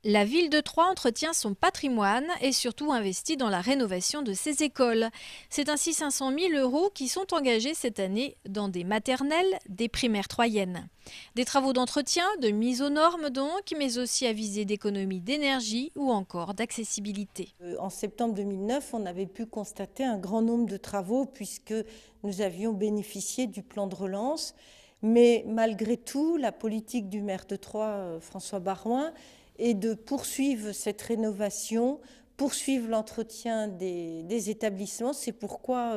La ville de Troyes entretient son patrimoine et surtout investit dans la rénovation de ses écoles. C'est ainsi 500 000 € qui sont engagés cette année dans des maternelles, des primaires troyennes. Des travaux d'entretien, de mise aux normes donc, mais aussi à visée d'économie d'énergie ou encore d'accessibilité. En septembre 2009, on avait pu constater un grand nombre de travaux puisque nous avions bénéficié du plan de relance. Mais malgré tout, la politique du maire de Troyes, François Baroin, est de poursuivre cette rénovation, poursuivre l'entretien des établissements. C'est pourquoi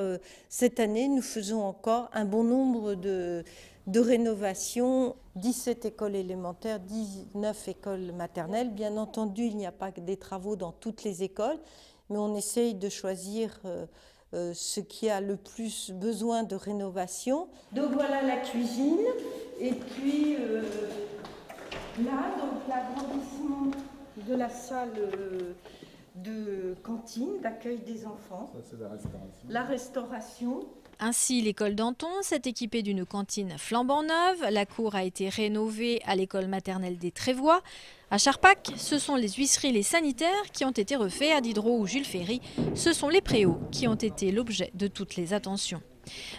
cette année, nous faisons encore un bon nombre de rénovations, 17 écoles élémentaires, 19 écoles maternelles. Bien entendu, il n'y a pas que des travaux dans toutes les écoles, mais on essaye de choisir ce qui a le plus besoin de rénovation. Donc voilà la cuisine, et puis là, donc l'agrandissement de la salle de cantine, d'accueil des enfants. Ça, c'est la restauration. La restauration. Ainsi, l'école d'Anton s'est équipée d'une cantine flambant neuve. La cour a été rénovée à l'école maternelle des Trévois. À Charpac, ce sont les huisseries, les sanitaires qui ont été refaits. À Diderot ou Jules Ferry, ce sont les préaux qui ont été l'objet de toutes les attentions.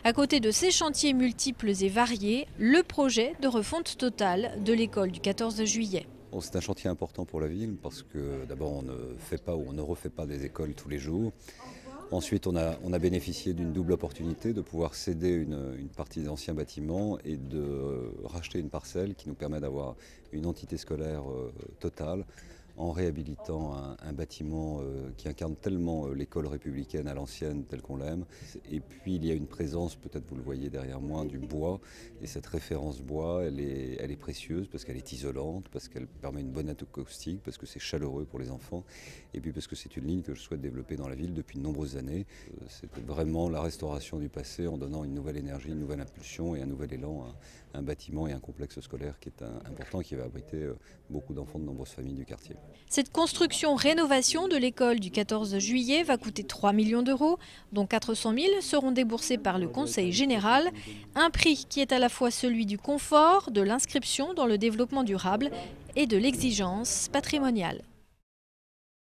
À côté de ces chantiers multiples et variés, le projet de refonte totale de l'école du 14 juillet. Bon, c'est un chantier important pour la ville parce que d'abord on ne fait pas ou on ne refait pas des écoles tous les jours. Ensuite, on a bénéficié d'une double opportunité de pouvoir céder une partie des anciens bâtiments et de racheter une parcelle qui nous permet d'avoir une entité scolaire totale en réhabilitant un bâtiment qui incarne tellement l'école républicaine à l'ancienne telle qu'on l'aime. Et puis il y a une présence, peut-être vous le voyez derrière moi, du bois. Et cette référence bois, elle est précieuse parce qu'elle est isolante, parce qu'elle permet une bonne acoustique, parce que c'est chaleureux pour les enfants. Et puis parce que c'est une ligne que je souhaite développer dans la ville depuis de nombreuses années. C'était vraiment la restauration du passé en donnant une nouvelle énergie, une nouvelle impulsion et un nouvel élan à un bâtiment et un complexe scolaire qui est important, qui va abriter beaucoup d'enfants de nombreuses familles du quartier. Cette construction-rénovation de l'école du 14 juillet va coûter 3 millions d'euros, dont 400 000 seront déboursés par le Conseil général. Un prix qui est à la fois celui du confort, de l'inscription dans le développement durable et de l'exigence patrimoniale.